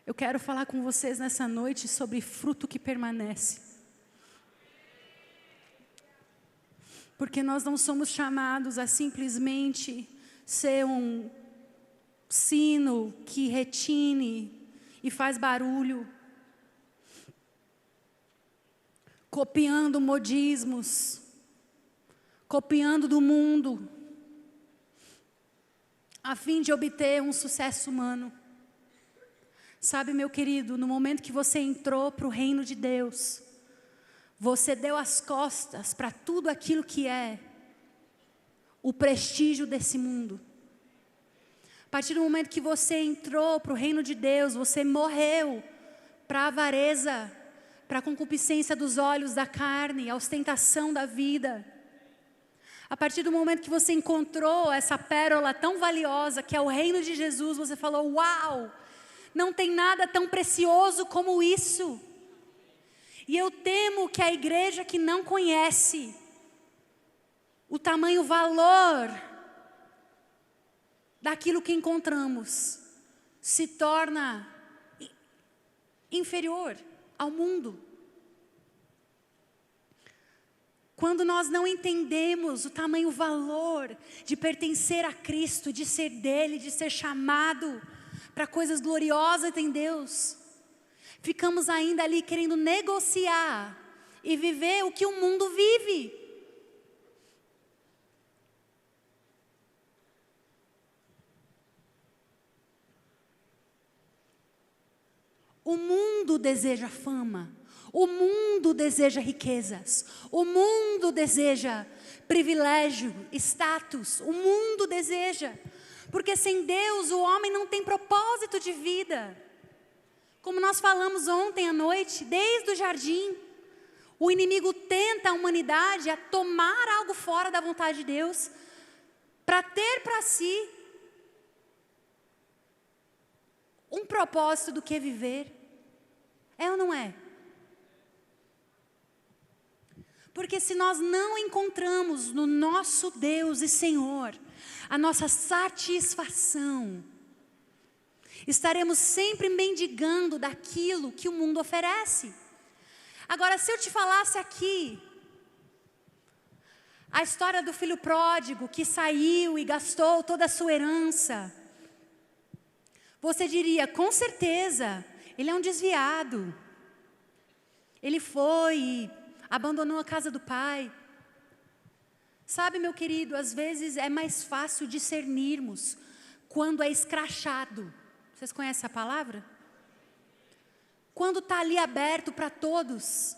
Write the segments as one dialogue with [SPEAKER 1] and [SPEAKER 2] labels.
[SPEAKER 1] Eu quero falar com vocês nessa noite sobre fruto que permanece. Porque nós não somos chamados a simplesmente ser um sino que retine e faz barulho, copiando modismos, copiando do mundo, a fim de obter um sucesso humano. Sabe, meu querido, no momento que você entrou para o reino de Deus, você deu as costas para tudo aquilo que é o prestígio desse mundo. A partir do momento que você entrou para o reino de Deus, você morreu para a avareza, para a concupiscência dos olhos, da carne, a ostentação da vida. A partir do momento que você encontrou essa pérola tão valiosa, que é o reino de Jesus, você falou: uau, não tem nada tão precioso como isso. E eu temo que a igreja que não conhece o tamanho valor daquilo que encontramos, se torna inferior ao mundo. Quando nós não entendemos o tamanho valor de pertencer a Cristo, de ser dele, de ser chamado para coisas gloriosas em Deus, ficamos ainda ali querendo negociar e viver o que o mundo vive. O mundo deseja fama, o mundo deseja riquezas, o mundo deseja privilégio, status, o mundo deseja, porque sem Deus o homem não tem propósito de vida. Como nós falamos ontem à noite, desde o jardim, o inimigo tenta a humanidade a tomar algo fora da vontade de Deus, para ter para si um propósito do que viver. É ou não é? Porque se nós não encontramos no nosso Deus e Senhor a nossa satisfação, estaremos sempre mendigando daquilo que o mundo oferece. Agora, se eu te falasse aqui a história do filho pródigo que saiu e gastou toda a sua herança, você diria: com certeza, ele é um desviado. Ele foi e abandonou a casa do pai. Sabe, meu querido, às vezes é mais fácil discernirmos quando é escrachado. Vocês conhecem a palavra? Quando está ali aberto para todos,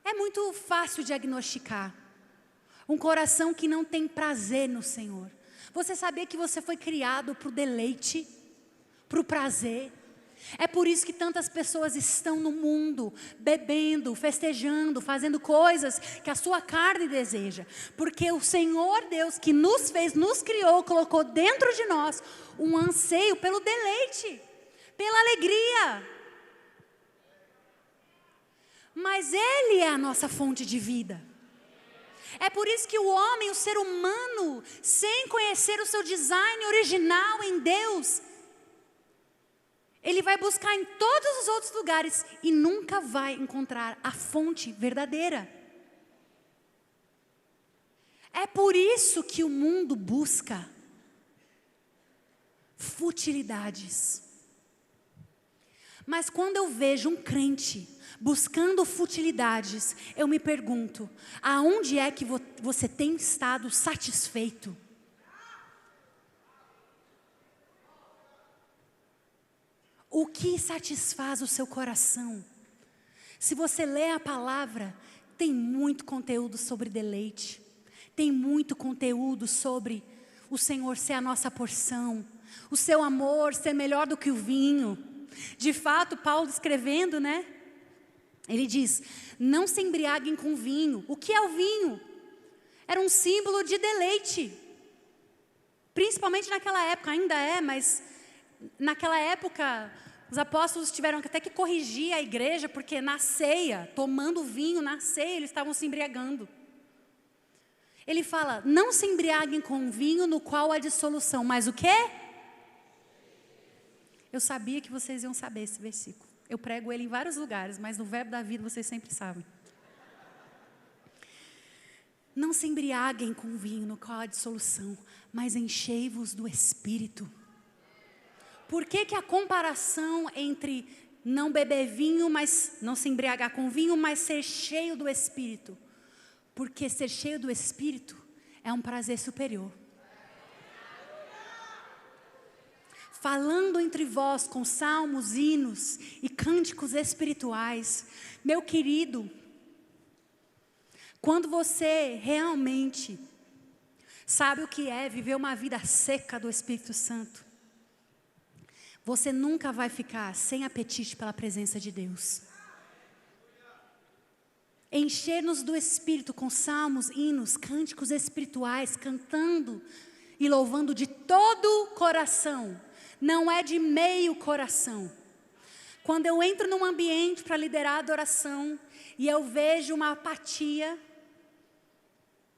[SPEAKER 1] é muito fácil diagnosticar um coração que não tem prazer no Senhor. Você sabia que você foi criado para o deleite, para o prazer? É por isso que tantas pessoas estão no mundo, bebendo, festejando, fazendo coisas que a sua carne deseja. Porque o Senhor Deus que nos fez, nos criou, colocou dentro de nós um anseio pelo deleite, pela alegria. Mas Ele é a nossa fonte de vida. É por isso que o homem, o ser humano, sem conhecer o seu design original em Deus, ele vai buscar em todos os outros lugares e nunca vai encontrar a fonte verdadeira. É por isso que o mundo busca futilidades. Mas quando eu vejo um crente buscando futilidades, eu me pergunto: aonde é que você tem estado satisfeito? O que satisfaz o seu coração? Se você lê a palavra, tem muito conteúdo sobre deleite. Tem muito conteúdo sobre o Senhor ser a nossa porção. O seu amor ser melhor do que o vinho. De fato, Paulo escrevendo, né? Ele diz: não se embriaguem com vinho. O que é o vinho? Era um símbolo de deleite. Principalmente naquela época, ainda é, mas naquela época os apóstolos tiveram até que corrigir a igreja, porque na ceia, tomando vinho na ceia, eles estavam se embriagando. Ele fala: não se embriaguem com vinho no qual há dissolução, mas o quê? Eu sabia que vocês iam saber esse versículo. Eu prego ele em vários lugares, mas no Verbo da Vida vocês sempre sabem. Não se embriaguem com vinho no qual há dissolução, mas enchei-vos do Espírito. Por que a comparação entre não beber vinho, mas não se embriagar com vinho, mas ser cheio do Espírito? Porque ser cheio do Espírito é um prazer superior. Falando entre vós com salmos, hinos e cânticos espirituais. Meu querido, quando você realmente sabe o que é viver uma vida seca do Espírito Santo, você nunca vai ficar sem apetite pela presença de Deus. Encher-nos do Espírito com salmos, hinos, cânticos espirituais, cantando e louvando de todo o coração, não é de meio coração. Quando eu entro num ambiente para liderar a adoração e eu vejo uma apatia,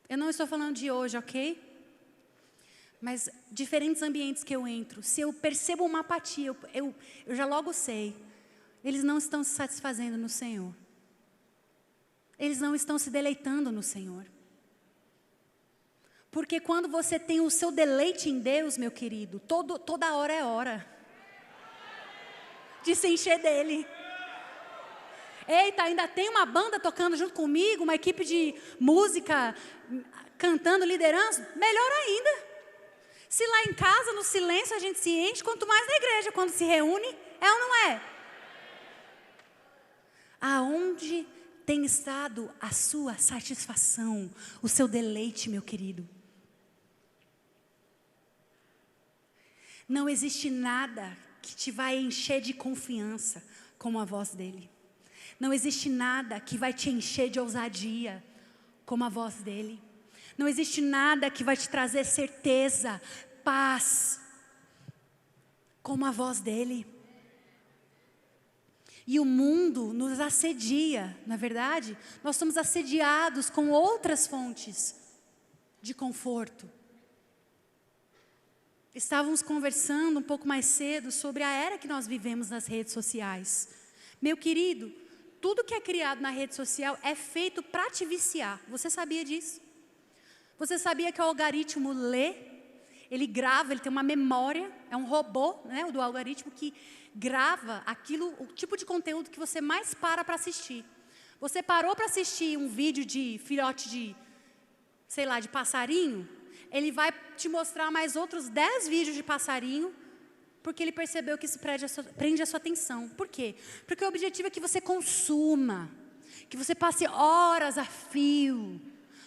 [SPEAKER 1] eu não estou falando de hoje, ok? Mas diferentes ambientes que eu entro, se eu percebo uma apatia, eu já logo sei, eles não estão se satisfazendo no Senhor. Eles não estão se deleitando no Senhor. Porque quando você tem o seu deleite em Deus, meu querido, toda hora é hora de se encher dEle. Eita, ainda tem uma banda tocando junto comigo, uma equipe de música cantando, liderando, melhor ainda. Se lá em casa, no silêncio, a gente se enche, quanto mais na igreja, quando se reúne, é ou não é? Aonde tem estado a sua satisfação, o seu deleite, meu querido? Não existe nada que te vai encher de confiança como a voz dele. Não existe nada que vai te encher de ousadia como a voz dele. Não existe nada que vai te trazer certeza, paz, como a voz dele. E o mundo nos assedia, na verdade, nós somos assediados com outras fontes de conforto. Estávamos conversando um pouco mais cedo sobre a era que nós vivemos nas redes sociais. Meu querido, tudo que é criado na rede social é feito para te viciar. Você sabia disso? Você sabia que o algoritmo lê, ele grava, ele tem uma memória, é um robô, né, o do algoritmo que grava aquilo, o tipo de conteúdo que você mais para assistir. Você parou para assistir um vídeo de filhote de, sei lá, de passarinho, ele vai te mostrar mais outros 10 vídeos de passarinho, porque ele percebeu que isso prende a sua atenção. Por quê? Porque o objetivo é que você consuma, que você passe horas a fio,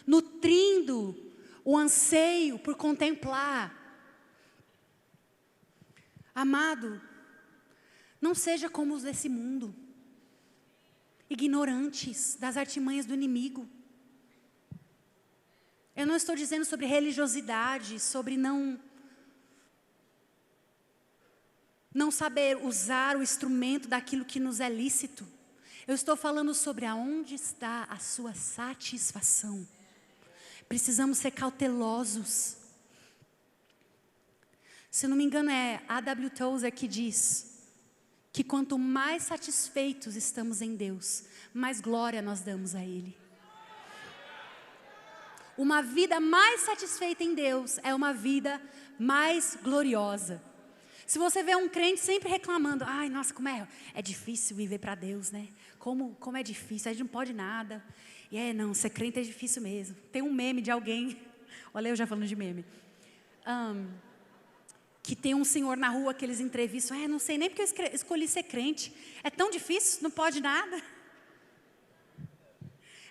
[SPEAKER 1] nutrindo o anseio por contemplar. Amado, não seja como os desse mundo, ignorantes das artimanhas do inimigo. Eu não estou dizendo sobre religiosidade, sobre não saber usar o instrumento daquilo que nos é lícito. Eu estou falando sobre aonde está a sua satisfação. Precisamos ser cautelosos. Se não me engano é A.W. Tozer que diz que quanto mais satisfeitos estamos em Deus, mais glória nós damos a Ele. Uma vida mais satisfeita em Deus é uma vida mais gloriosa. Se você vê um crente sempre reclamando, ai, nossa, como é difícil viver para Deus, né? Como é difícil, a gente não pode nada. E não, ser crente é difícil mesmo. Tem um meme de alguém, olha eu já falando de meme, que tem um senhor na rua que eles entrevistam, não sei nem porque eu escolhi ser crente, é tão difícil, não pode nada.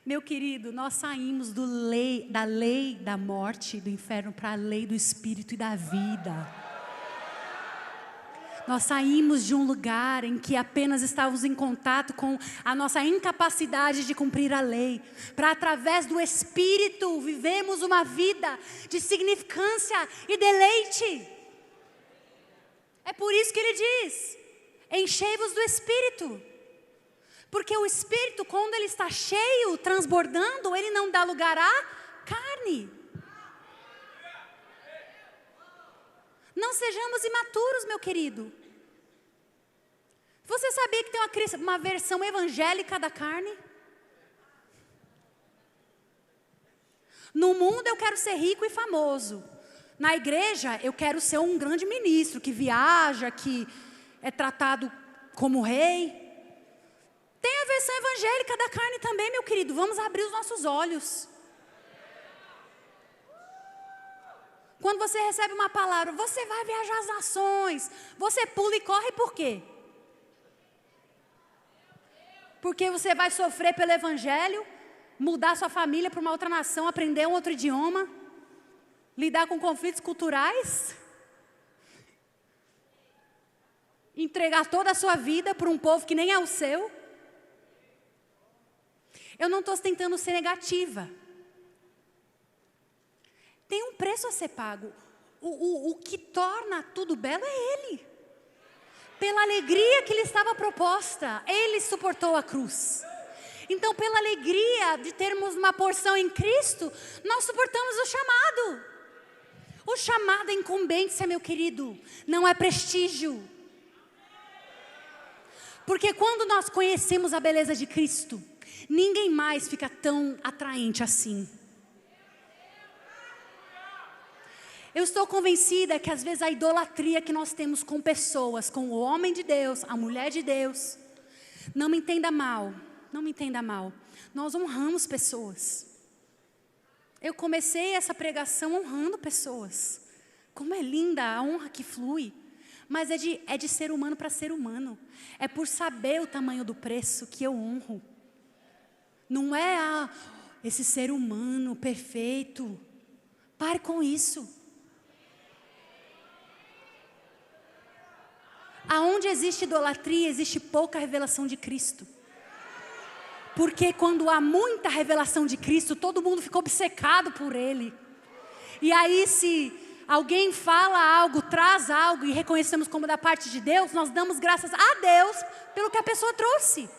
[SPEAKER 1] Meu querido, nós saímos da lei da morte e do inferno para a lei do Espírito e da vida. Nós saímos de um lugar em que apenas estávamos em contato com a nossa incapacidade de cumprir a lei, para através do Espírito vivemos uma vida de significância e deleite. É por isso que ele diz, enchei-vos do Espírito. Porque o Espírito, quando ele está cheio, transbordando, ele não dá lugar à carne. Não sejamos imaturos, meu querido. Você sabia que tem uma versão evangélica da carne? No mundo eu quero ser rico e famoso. Na igreja eu quero ser um grande ministro, que viaja, que é tratado como rei. Tem a versão evangélica da carne também, meu querido. Vamos abrir os nossos olhos. Quando você recebe uma palavra, você vai viajar as nações. Você pula e corre por quê? Porque você vai sofrer pelo evangelho, mudar sua família para uma outra nação, aprender um outro idioma, lidar com conflitos culturais, entregar toda a sua vida para um povo que nem é o seu. Eu não estou tentando ser negativa. Tem um preço a ser pago. O que torna tudo belo é Ele. Pela alegria que lhe estava proposta, Ele suportou a cruz. Então, pela alegria de termos uma porção em Cristo, nós suportamos o chamado. O chamado é incumbência, meu querido, não é prestígio. Porque quando nós conhecemos a beleza de Cristo, ninguém mais fica tão atraente assim. Eu estou convencida que às vezes a idolatria que nós temos com pessoas, com o homem de Deus, a mulher de Deus, não me entenda mal, não me entenda mal, nós honramos pessoas. Eu comecei essa pregação honrando pessoas. Como é linda a honra que flui. Mas é de ser humano para ser humano. É por saber o tamanho do preço que eu honro. Não é esse ser humano perfeito. Pare com isso. Aonde existe idolatria, existe pouca revelação de Cristo. Porque quando há muita revelação de Cristo, todo mundo fica obcecado por Ele. E aí se alguém fala algo, traz algo e reconhecemos como da parte de Deus, nós damos graças a Deus pelo que a pessoa trouxe.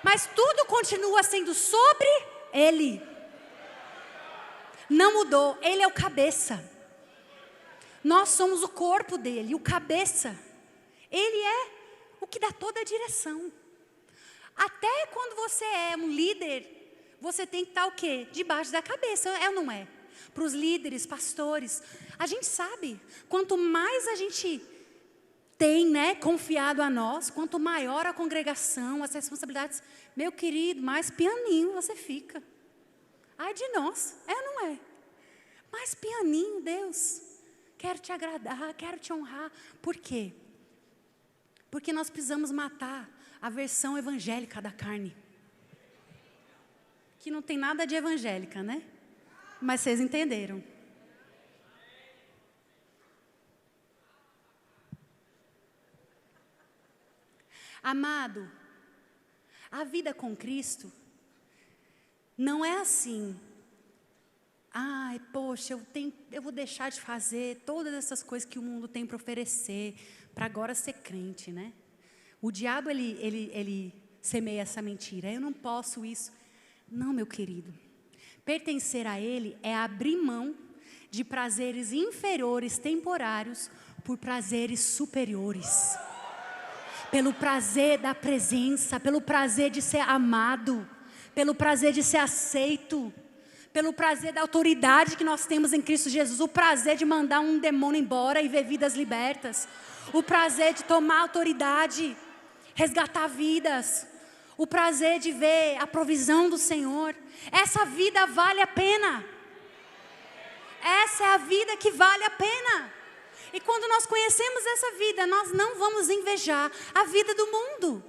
[SPEAKER 1] Mas tudo continua sendo sobre Ele. Não mudou, Ele é o cabeça. Nós somos o corpo dele, o cabeça. Ele é o que dá toda a direção. Até quando você é um líder, você tem que estar o quê? Debaixo da cabeça, é ou não é? Para os líderes, pastores, a gente sabe, quanto mais a gente tem, né, confiado a nós, quanto maior a congregação, as responsabilidades, meu querido, mais pianinho você fica. Ai de nós, é ou não é? Mais pianinho, Deus, quero te agradar, quero te honrar. Por quê? Porque nós precisamos matar a versão evangélica da carne. Que não tem nada de evangélica, né? Mas vocês entenderam. Amado, a vida com Cristo não é assim. Ai, poxa, eu vou deixar de fazer todas essas coisas que o mundo tem para oferecer, para agora ser crente, né? O diabo, ele semeia essa mentira. Eu não posso isso. Não, meu querido. Pertencer a Ele é abrir mão de prazeres inferiores, temporários, por prazeres superiores. Pelo prazer da presença, pelo prazer de ser amado, pelo prazer de ser aceito, pelo prazer da autoridade que nós temos em Cristo Jesus, o prazer de mandar um demônio embora e ver vidas libertas, o prazer de tomar autoridade, resgatar vidas, o prazer de ver a provisão do Senhor. Essa vida vale a pena. Essa é a vida que vale a pena. E quando nós conhecemos essa vida, nós não vamos invejar a vida do mundo.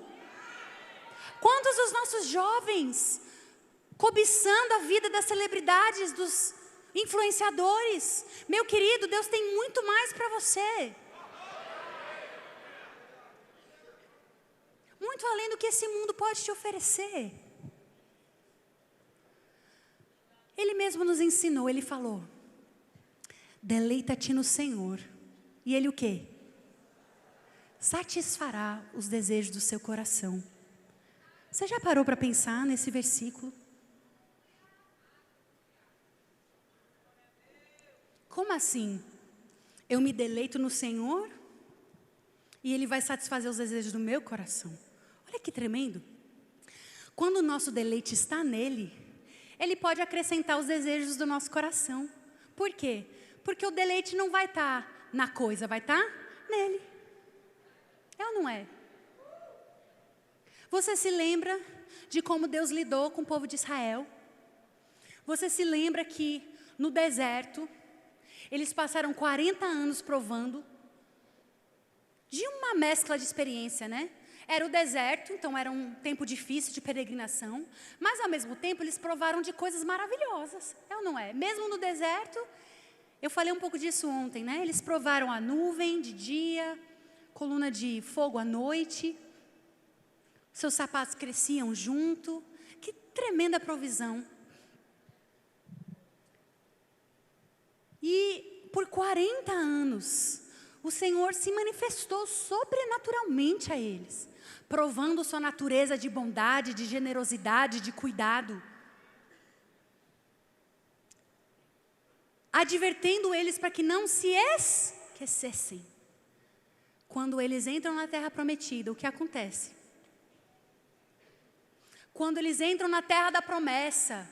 [SPEAKER 1] Quantos dos nossos jovens cobiçando a vida das celebridades, dos influenciadores? Meu querido, Deus tem muito mais para você. Muito além do que esse mundo pode te oferecer. Ele mesmo nos ensinou, Ele falou: deleita-te no Senhor. E Ele o quê? Satisfará os desejos do seu coração. Você já parou para pensar nesse versículo? Como assim? Eu me deleito no Senhor e Ele vai satisfazer os desejos do meu coração. Olha que tremendo. Quando o nosso deleite está nele, Ele pode acrescentar os desejos do nosso coração. Por quê? Porque o deleite não vai estar na coisa, vai estar nele. É ou não é? Você se lembra de como Deus lidou com o povo de Israel? Você se lembra que no deserto, eles passaram 40 anos provando de uma mescla de experiência, né? Era o deserto, então era um tempo difícil de peregrinação, mas ao mesmo tempo eles provaram de coisas maravilhosas, é ou não é? Mesmo no deserto, eu falei um pouco disso ontem, né? Eles provaram a nuvem de dia, coluna de fogo à noite, seus sapatos cresciam junto, que tremenda provisão. E por 40 anos, o Senhor se manifestou sobrenaturalmente a eles, provando sua natureza de bondade, de generosidade, de cuidado, advertendo eles para que não se esquecessem. Quando eles entram na terra prometida, o que acontece? Quando eles entram na terra da promessa,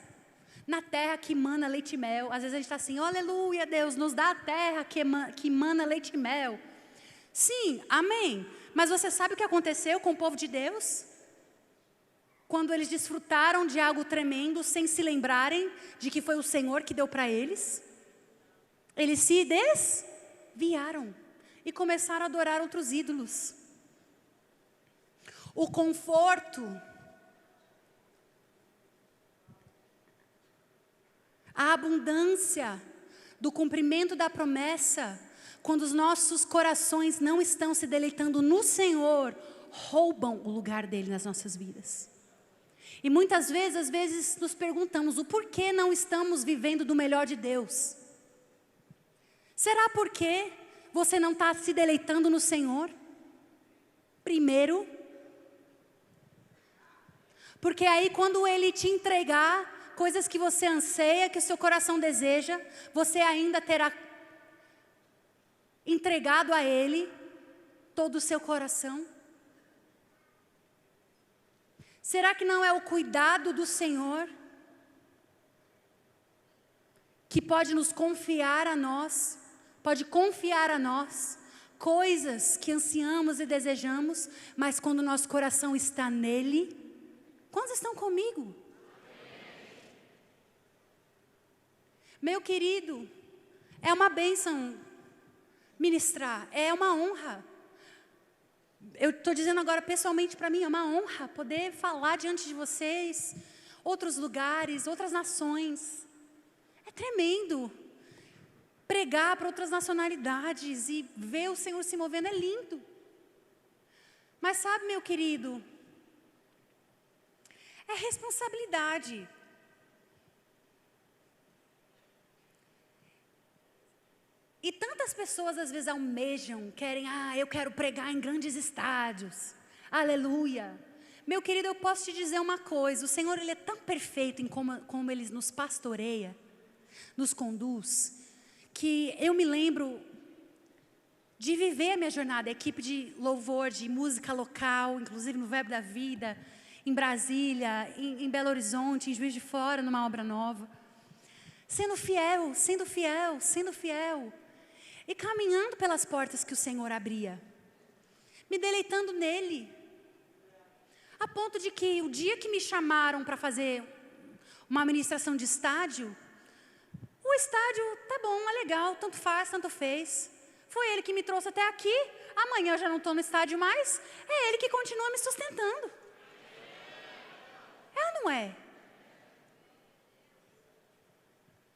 [SPEAKER 1] na terra que mana leite e mel, às vezes a gente está assim, oh, aleluia, Deus, nos dá a terra que mana leite e mel. Sim, amém. Mas você sabe o que aconteceu com o povo de Deus? Quando eles desfrutaram de algo tremendo, sem se lembrarem de que foi o Senhor que deu para eles, eles se desviaram e começaram a adorar outros ídolos. O conforto, a abundância do cumprimento da promessa, quando os nossos corações não estão se deleitando no Senhor, roubam o lugar dele nas nossas vidas. E muitas vezes, às vezes nos perguntamos o porquê não estamos vivendo do melhor de Deus. Será porque você não está se deleitando no Senhor? Primeiro, porque aí quando Ele te entregar coisas que você anseia, que o seu coração deseja, você ainda terá entregado a Ele todo o seu coração? Será que não é o cuidado do Senhor que pode nos confiar a nós, pode confiar a nós coisas que ansiamos e desejamos, mas quando o nosso coração está nele? Quantos estão comigo? Meu querido, é uma bênção ministrar, é uma honra. Eu estou dizendo agora pessoalmente para mim, é uma honra poder falar diante de vocês, outros lugares, outras nações. É tremendo. Pregar para outras nacionalidades e ver o Senhor se movendo é lindo. Mas sabe, meu querido, é responsabilidade. E tantas pessoas às vezes almejam, querem, eu quero pregar em grandes estádios, aleluia. Meu querido, eu posso te dizer uma coisa, o Senhor Ele é tão perfeito em como Ele nos pastoreia, nos conduz, que eu me lembro de viver a minha jornada, a equipe de louvor, de música local, inclusive no Verbo da Vida, em Brasília, em Belo Horizonte, em Juiz de Fora, numa obra nova, sendo fiel, sendo fiel, sendo fiel, e caminhando pelas portas que o Senhor abria, me deleitando nele, a ponto de que o dia que me chamaram para fazer uma ministração de estádio, o estádio, tá bom, é legal, tanto faz, tanto fez, foi ele que me trouxe até aqui, amanhã eu já não estou no estádio mais, é ele que continua me sustentando, é ou não é?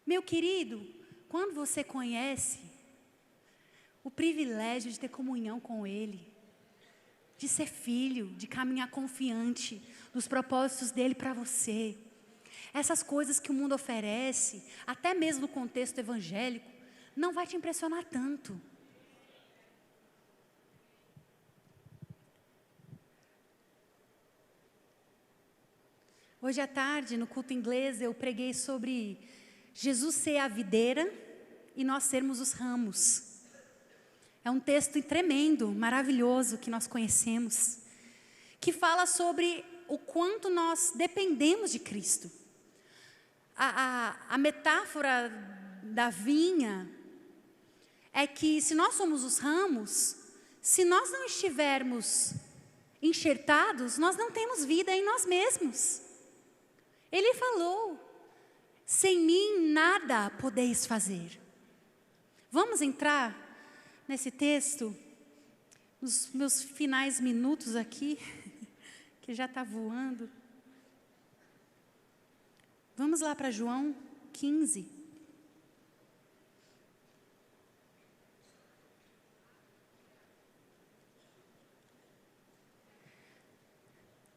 [SPEAKER 1] Meu querido, quando você conhece o privilégio de ter comunhão com Ele, de ser filho, de caminhar confiante nos propósitos dEle para você, essas coisas que o mundo oferece, até mesmo no contexto evangélico, não vai te impressionar tanto. Hoje à tarde, no culto inglês, eu preguei sobre Jesus ser a videira e nós sermos os ramos. É um texto tremendo, maravilhoso, que nós conhecemos, que fala sobre o quanto nós dependemos de Cristo. A metáfora da vinha é que se nós somos os ramos, se nós não estivermos enxertados, nós não temos vida em nós mesmos. Ele falou, sem mim nada podeis fazer. Vamos entrar nesse texto, nos meus finais minutos aqui, que já está voando. Vamos lá para João 15.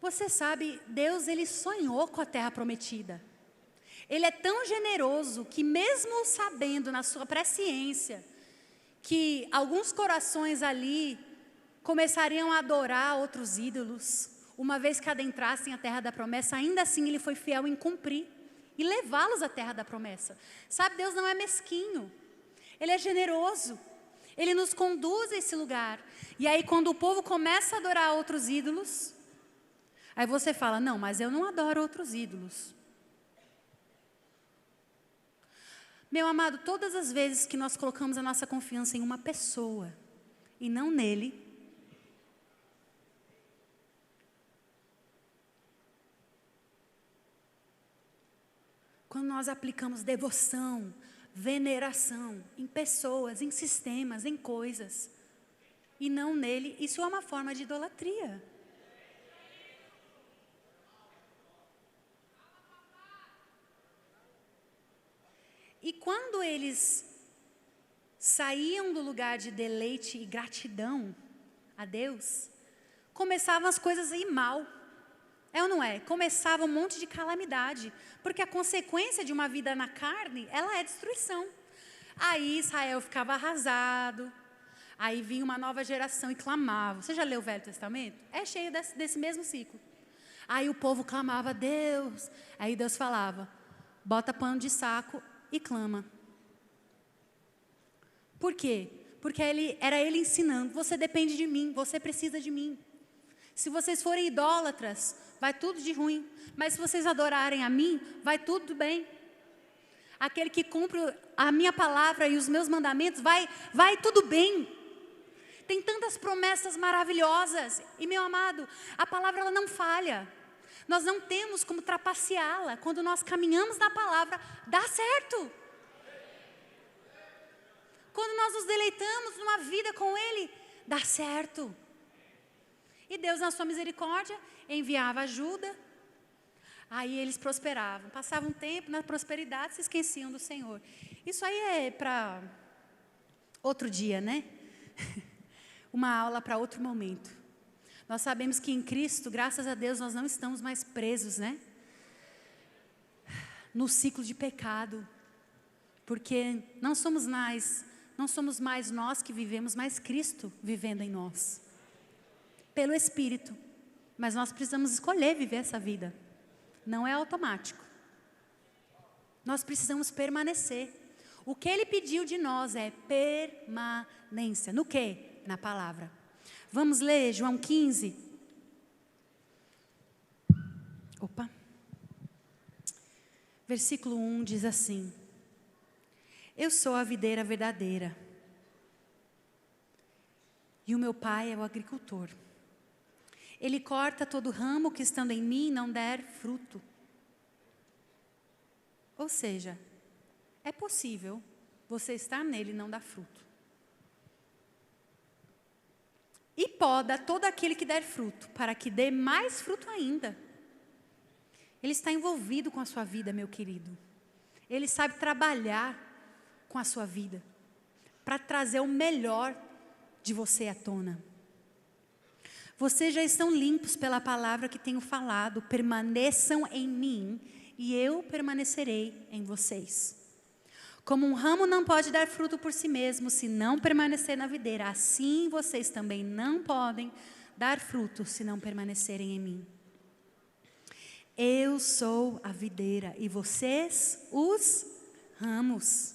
[SPEAKER 1] Você sabe, Deus, Ele sonhou com a terra prometida. Ele é tão generoso que mesmo sabendo na sua presciência que alguns corações ali começariam a adorar outros ídolos, uma vez que adentrassem a terra da promessa, ainda assim Ele foi fiel em cumprir e levá-los à terra da promessa. Sabe, Deus não é mesquinho, Ele é generoso, Ele nos conduz a esse lugar. E aí quando o povo começa a adorar outros ídolos, aí você fala, não, mas eu não adoro outros ídolos. Meu amado, todas as vezes que nós colocamos a nossa confiança em uma pessoa e não nele, quando nós aplicamos devoção, veneração em pessoas, em sistemas, em coisas, e não nele, isso é uma forma de idolatria. E quando eles saíam do lugar de deleite e gratidão a Deus, começavam as coisas a ir mal. É ou não é? Começava um monte de calamidade, porque a consequência de uma vida na carne, ela é destruição. Aí Israel ficava arrasado, aí vinha uma nova geração e clamava. Você já leu o Velho Testamento? É cheio desse mesmo ciclo. Aí o povo clamava a Deus, aí Deus falava, bota pano de saco e clama. Por quê? Porque era ele ensinando, você depende de mim, você precisa de mim. Se vocês forem idólatras, vai tudo de ruim. Mas se vocês adorarem a mim, vai tudo bem. Aquele que cumpre a minha palavra e os meus mandamentos, vai tudo bem. Tem tantas promessas maravilhosas. E meu amado, a palavra ela não falha. Nós não temos como trapaceá-la. Quando nós caminhamos na palavra, dá certo. Quando nós nos deleitamos numa vida com Ele, dá certo. E Deus, na sua misericórdia, enviava ajuda. Aí eles prosperavam. Passavam um tempo na prosperidade, se esqueciam do Senhor. Isso aí é para outro dia, né? Uma aula para outro momento. Nós sabemos que em Cristo, graças a Deus, nós não estamos mais presos, né? No ciclo de pecado. Porque não somos mais nós que vivemos, mas Cristo vivendo em nós. Pelo Espírito. Mas nós precisamos escolher viver essa vida. Não é automático. Nós precisamos permanecer. O que Ele pediu de nós é permanência. No quê? Na palavra. Vamos ler João 15. Versículo 1 diz assim: eu sou a videira verdadeira, e o meu pai é o agricultor. Ele corta todo ramo que estando em mim não der fruto. Ou seja, é possível você estar nele e não dar fruto. E poda todo aquele que der fruto, para que dê mais fruto ainda. Ele está envolvido com a sua vida, meu querido. Ele sabe trabalhar com a sua vida, para trazer o melhor de você à tona. Vocês já estão limpos pela palavra que tenho falado. Permaneçam em mim e eu permanecerei em vocês. Como um ramo não pode dar fruto por si mesmo se não permanecer na videira, assim vocês também não podem dar fruto se não permanecerem em mim. Eu sou a videira e vocês os ramos.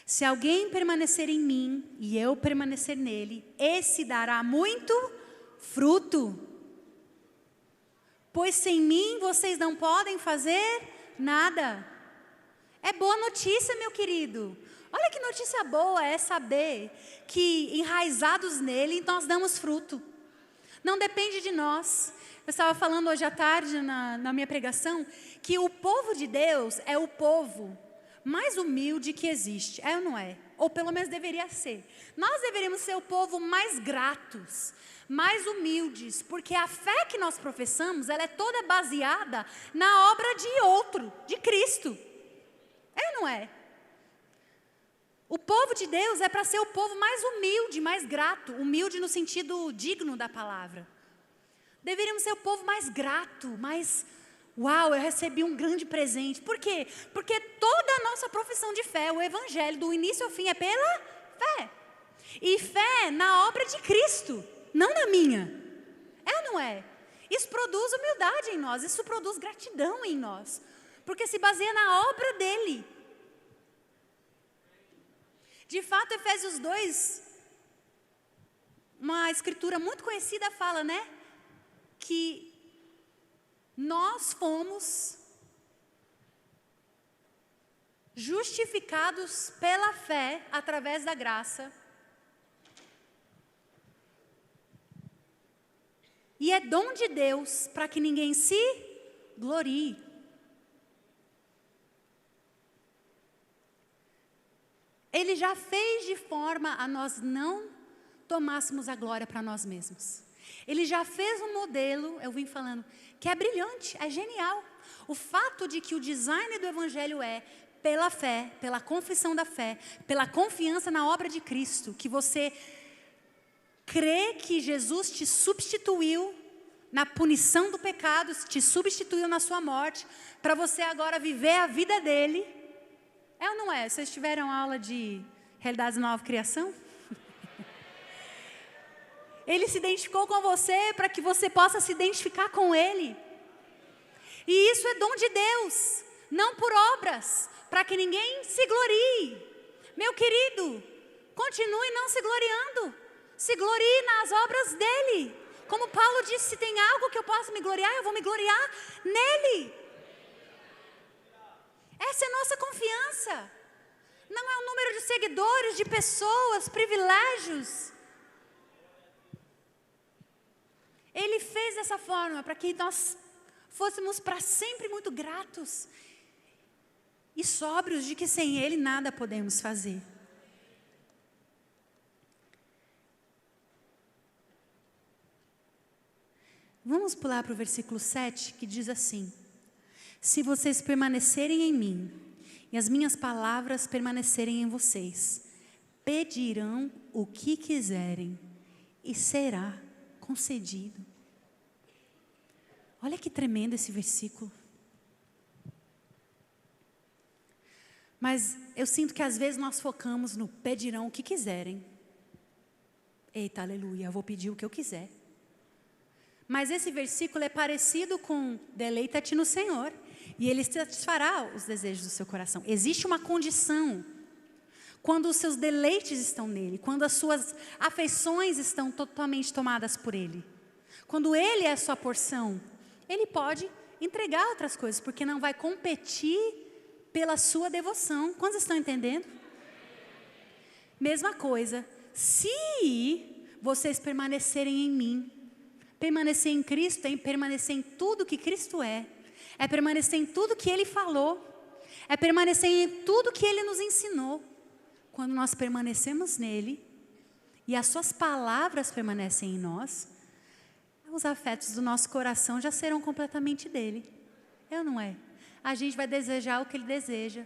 [SPEAKER 1] Se alguém permanecer em mim e eu permanecer nele, esse dará muito fruto. Pois sem mim vocês não podem fazer nada. É boa notícia, meu querido. Olha que notícia boa é saber que enraizados nele nós damos fruto. Não depende de nós. Eu estava falando hoje à tarde na minha pregação que o povo de Deus é o povo mais humilde que existe. É ou não é? Ou pelo menos deveria ser. Nós deveríamos ser o povo mais gratos, mais humildes, porque a fé que nós professamos, ela é toda baseada na obra de outro, de Cristo. É ou não é? O povo de Deus é para ser o povo mais humilde, mais grato. Humilde no sentido digno da palavra. Deveríamos ser o povo mais grato, mais... Uau, eu recebi um grande presente. Por quê? Porque toda a nossa profissão de fé, o evangelho, do início ao fim, é pela fé. E fé na obra de Cristo, não na minha. É ou não é? Isso produz humildade em nós, isso produz gratidão em nós. Porque se baseia na obra dele. De fato, Efésios 2, uma escritura muito conhecida fala, né? Que nós fomos justificados pela fé através da graça. E é dom de Deus para que ninguém se glorie. Ele já fez de forma a nós não tomássemos a glória para nós mesmos. Ele já fez um modelo, eu vim falando, que é brilhante, é genial. O fato de que o design do evangelho é pela fé, pela confissão da fé, pela confiança na obra de Cristo, que você crê que Jesus te substituiu na punição do pecado, te substituiu na sua morte, para você agora viver a vida dele. É ou não é? Vocês tiveram aula de realidades de nova criação? Ele se identificou com você para que você possa se identificar com ele. E isso é dom de Deus, não por obras, para que ninguém se glorie. Meu querido, continue não se gloriando. Se glorie nas obras dele. Como Paulo disse, se tem algo que eu possa me gloriar, eu vou me gloriar nele. Essa é a nossa confiança. Não é o número de seguidores, de pessoas, privilégios. Ele fez dessa forma para que nós fôssemos para sempre muito gratos e sóbrios de que sem Ele nada podemos fazer. Vamos pular para o versículo 7, que diz assim: se vocês permanecerem em mim e as minhas palavras permanecerem em vocês, pedirão o que quiserem e será concedido. Olha que tremendo esse versículo. Mas eu sinto que às vezes nós focamos no pedirão o que quiserem. Eita, aleluia, eu vou pedir o que eu quiser. Mas esse versículo é parecido com deleita-te no Senhor e Ele satisfará os desejos do seu coração. Existe uma condição. Quando os seus deleites estão nele, quando as suas afeições estão totalmente tomadas por Ele. Quando Ele é a sua porção, Ele pode entregar outras coisas, porque não vai competir pela sua devoção. Quantos estão entendendo? Mesma coisa, se vocês permanecerem em mim, permanecer em Cristo é permanecer em tudo que Cristo é permanecer em tudo que Ele falou, é permanecer em tudo que Ele nos ensinou. Quando nós permanecemos nele e as suas palavras permanecem em nós, os afetos do nosso coração já serão completamente dele. É ou não é? A gente vai desejar o que Ele deseja,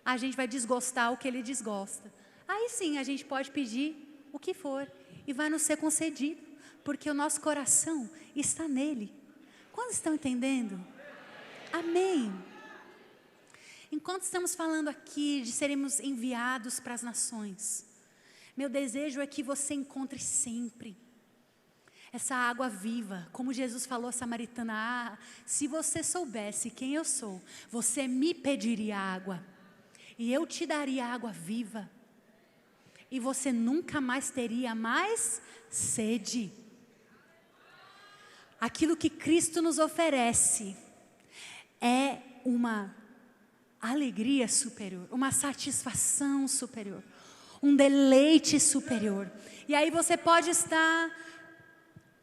[SPEAKER 1] a gente vai desgostar o que Ele desgosta. Aí sim a gente pode pedir o que for e vai nos ser concedido, porque o nosso coração está nele. Quantos estão entendendo? Amém. Enquanto estamos falando aqui de sermos enviados para as nações, meu desejo é que você encontre sempre essa água viva, como Jesus falou à samaritana: se você soubesse quem eu sou, você me pediria água, e eu te daria água viva. e você nunca mais teria mais sede. Aquilo que Cristo nos oferece é uma alegria superior, uma satisfação superior, um deleite superior. E aí você pode estar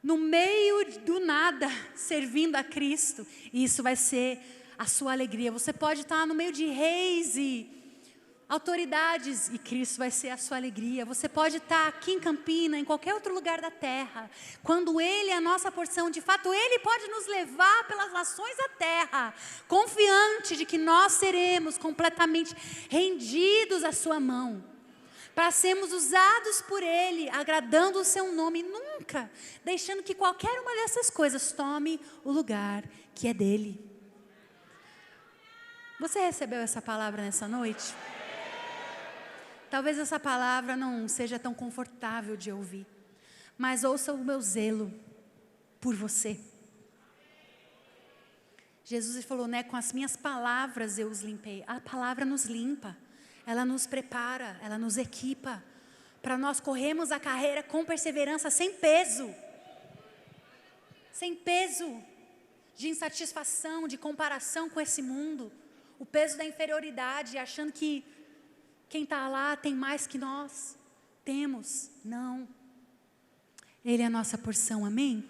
[SPEAKER 1] no meio do nada, servindo a Cristo, e isso vai ser a sua alegria. Você pode estar no meio de reis e autoridades, e Cristo vai ser a sua alegria. Você pode estar aqui em Campina, em qualquer outro lugar da terra. Quando Ele é a nossa porção, de fato Ele pode nos levar pelas nações da terra, confiante de que nós seremos completamente rendidos à sua mão, para sermos usados por Ele, agradando o seu nome, nunca deixando que qualquer uma dessas coisas tome o lugar que é dele. Você recebeu essa palavra nessa noite? Talvez essa palavra não seja tão confortável de ouvir, mas ouça o meu zelo por você. Jesus falou, né, com as minhas palavras eu os limpei. A palavra nos limpa, ela nos prepara, ela nos equipa, para nós corrermos a carreira com perseverança, sem peso de insatisfação, de comparação com esse mundo, o peso da inferioridade, achando que quem está lá tem mais que nós temos. Não. Ele é a nossa porção, amém?